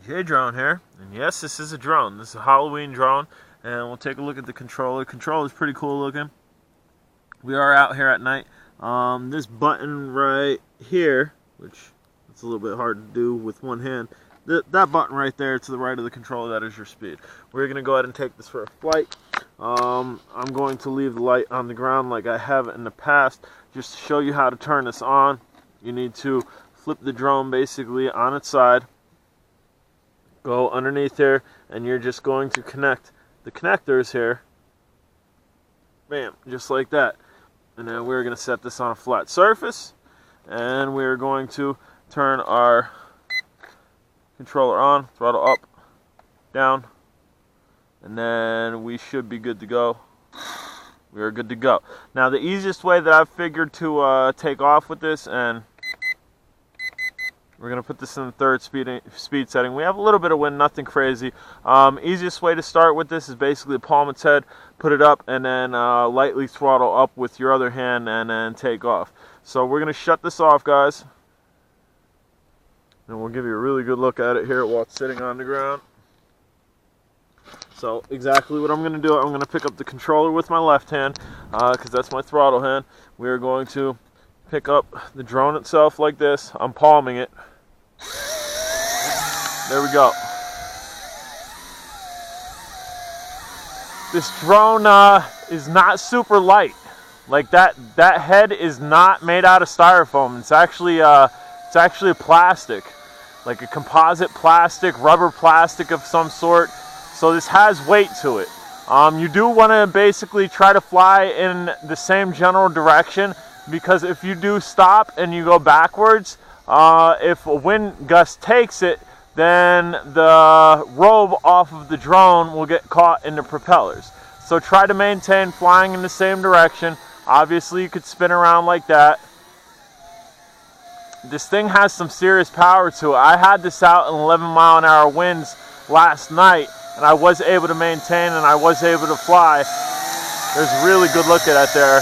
J Drone here, and yes, this is a drone. This is a Halloween drone, and we'll take a look at the controller. The controller is pretty cool looking. We are out here at night. This button right here, which it's a little bit hard to do with one hand, that button right there to the right of the controller, that is your speed. We're going to go ahead and take this for a flight. I'm going to leave the light on the ground like I have in the past, just to show you how to turn this on. You need to flip the drone basically on its side. Go underneath here, and you're just going to connect the connectors here. Bam, just like that. And then we're going to set this on a flat surface, and we're going to turn our controller on, throttle up, down, and then we should be good to go. We are good to go. Now, the easiest way that I've figured to take off with this, and we're going to put this in the third speed setting. We have a little bit of wind, nothing crazy. Easiest way to start with this is basically palm its head, put it up, and then lightly throttle up with your other hand and then take off. So we're going to shut this off, guys. And we'll give you a really good look at it here while it's sitting on the ground. So exactly what I'm going to do, I'm going to pick up the controller with my left hand, because that's my throttle hand. We are going to pick up the drone itself like this. I'm palming it. There we go. This drone is not super light. Like that head is not made out of styrofoam. It's actually a plastic, like a composite plastic, rubber plastic of some sort. So this has weight to it. You do want to basically try to fly in the same general direction, because if you do stop and you go backwards, if a wind gust takes it, then the robe off of the drone will get caught in the propellers. So try to maintain flying in the same direction. Obviously you could spin around like that. This thing has some serious power to it. I had this out in 11-mile-an-hour winds last night, and I was able to maintain and I was able to fly. There's a really good look at it there.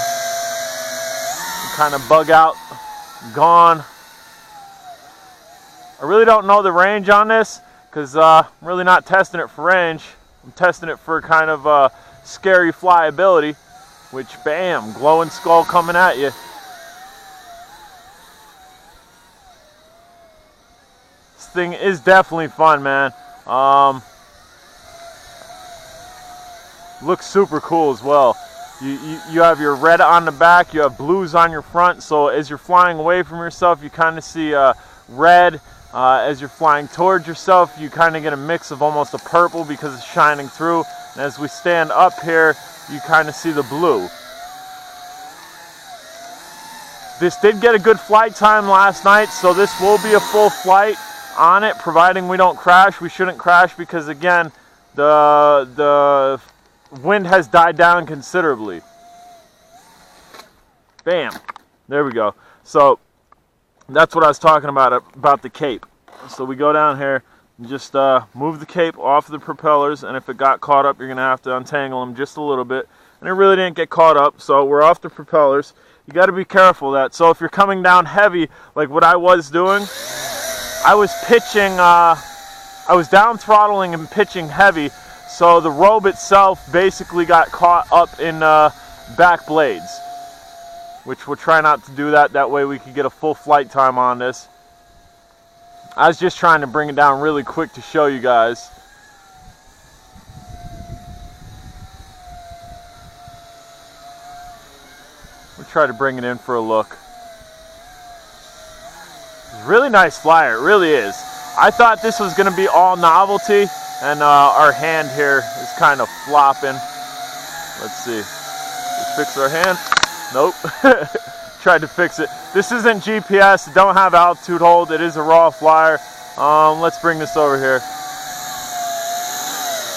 Kind of bug out, gone. I really don't know the range on this, because I'm really not testing it for range. I'm testing it for kind of scary flyability, which, bam, glowing skull coming at you. This thing is definitely fun, man. Looks super cool as well. You have your red on the back, you have blues on your front, so as you're flying away from yourself, you kind of see red. As you're flying towards yourself, you kind of get a mix of almost a purple because it's shining through. And as we stand up here, you kind of see the blue. This did get a good flight time last night, so this will be a full flight on it, providing we don't crash. We shouldn't crash because, again, the wind has died down considerably. Bam. There we go. So that's what I was talking about the cape. So we go down here and just move the cape off the propellers, and if it got caught up, you're going to have to untangle them just a little bit. And it really didn't get caught up, so we're off the propellers. You got to be careful of that. So if you're coming down heavy, like what I was doing, I was pitching, I was down throttling and pitching heavy, so the robe itself basically got caught up in back blades, which we'll try not to do that. That way we can get a full flight time on this. I was just trying to bring it down really quick to show you guys. We'll try to bring it in for a look. It's a really nice flyer, it really is. I thought this was going to be all novelty, and our hand here is kind of flopping. Let's see. Let's fix our hand. Nope. Tried to fix it. This isn't GPS. It don't have altitude hold. It is a raw flyer. Let's bring this over here.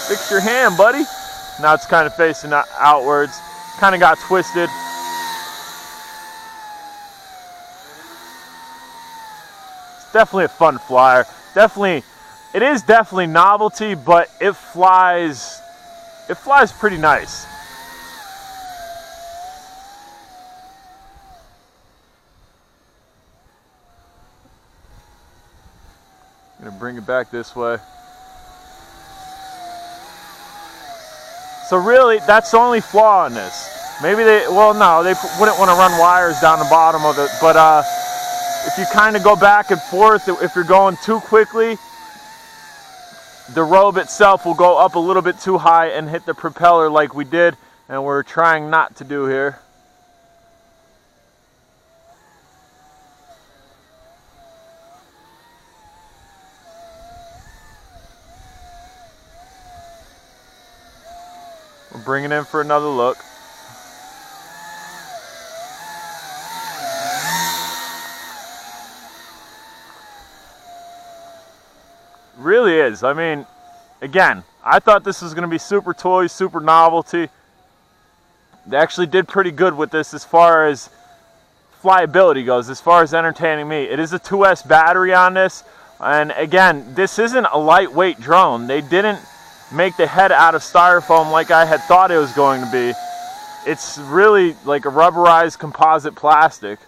Fix your hand, buddy. Now it's kind of facing outwards. Kind of got twisted. It's definitely a fun flyer. It is definitely novelty, but it flies pretty nice. I'm going to bring it back this way. So really, that's the only flaw in this. Maybe they wouldn't want to run wires down the bottom of it, but if you kind of go back and forth, if you're going too quickly, the robe itself will go up a little bit too high and hit the propeller like we did, and we're trying not to do here. We're bringing in for another look. Really is. I mean, again, I thought this was going to be super toy, super novelty. They actually did pretty good with this as far as flyability goes, as far as entertaining me. It is a 2S battery on this, and again, this isn't a lightweight drone. They didn't make the head out of styrofoam like I had thought it was going to be. It's really like a rubberized composite plastic.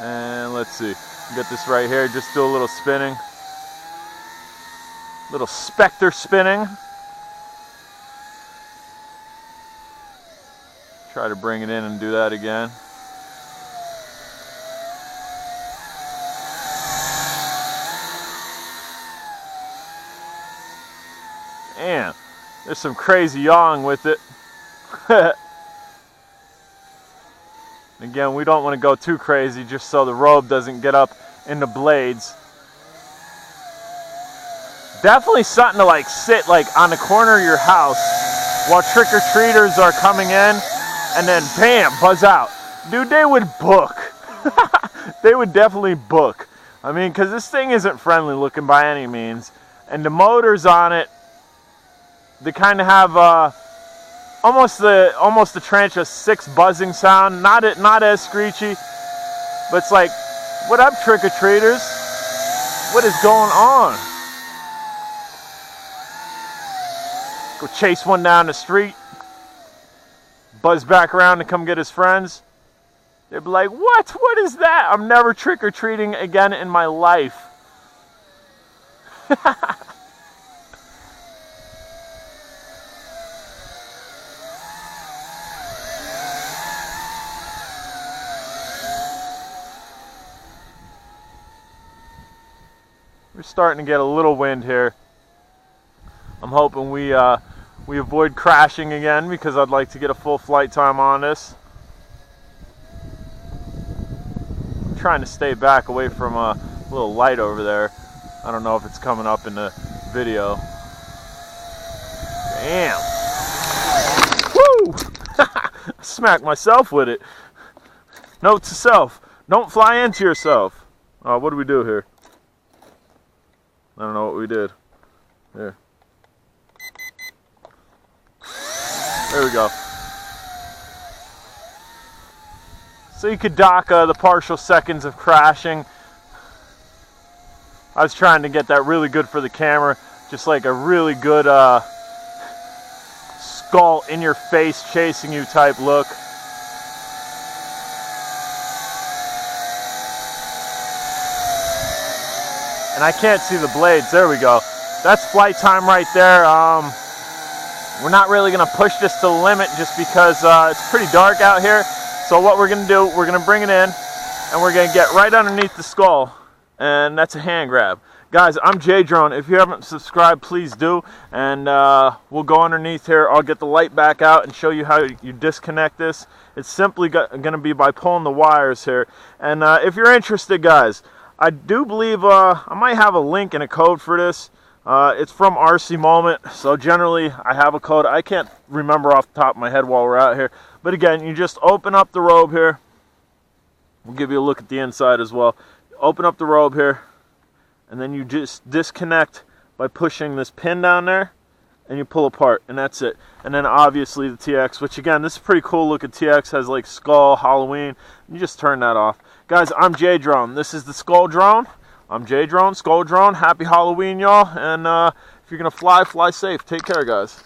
And let's see, get this right here, just do a little spinning. Little Spectre spinning. Try to bring it in and do that again. Man, there's some crazy yawing with it. Again, we don't want to go too crazy just so the robe doesn't get up in the blades. Definitely something to like sit like on the corner of your house while trick-or-treaters are coming in and then bam, buzz out. Dude, they would book. They would definitely book. I mean, because this thing isn't friendly looking by any means. And the motors on it, they kind of have almost the Trancha 6 buzzing sound. Not as screechy, but it's like, what up, trick-or-treaters? What is going on? Go chase one down the street, buzz back around to come get his friends. They'd be like, what? What is that? I'm never trick-or-treating again in my life. We're starting to get a little wind here. I'm hoping we avoid crashing again because I'd like to get a full flight time on this. I'm trying to stay back away from a little light over there. I don't know if it's coming up in the video. Damn. Woo! I smacked myself with it. Note to self, don't fly into yourself. What do we do here? I don't know what we did. Here. There we go. So you could dock the partial seconds of crashing. I was trying to get that really good for the camera. Just like a really good skull in your face chasing you type look. And I can't see the blades. There we go. That's flight time right there. We're not really going to push this to the limit just because it's pretty dark out here. So what we're going to do, we're going to bring it in and we're going to get right underneath the skull. And that's a hand grab. Guys, I'm J Drone. If you haven't subscribed, please do. And we'll go underneath here. I'll get the light back out and show you how you disconnect this. It's simply going to be by pulling the wires here. And if you're interested, guys, I do believe I might have a link and a code for this. It's from RC Moment, so generally I have a code. I can't remember off the top of my head while we're out here. But again, you just open up the robe here. We'll give you a look at the inside as well. Open up the robe here, and then you just disconnect by pushing this pin down there, and you pull apart, and that's it. And then obviously the TX, which again, this is pretty cool looking TX, has like skull, Halloween. You just turn that off. Guys, I'm J Drone. This is the Skull Drone. I'm J Drone, Skull Drone. Happy Halloween, y'all. And if you're going to fly, fly safe. Take care, guys.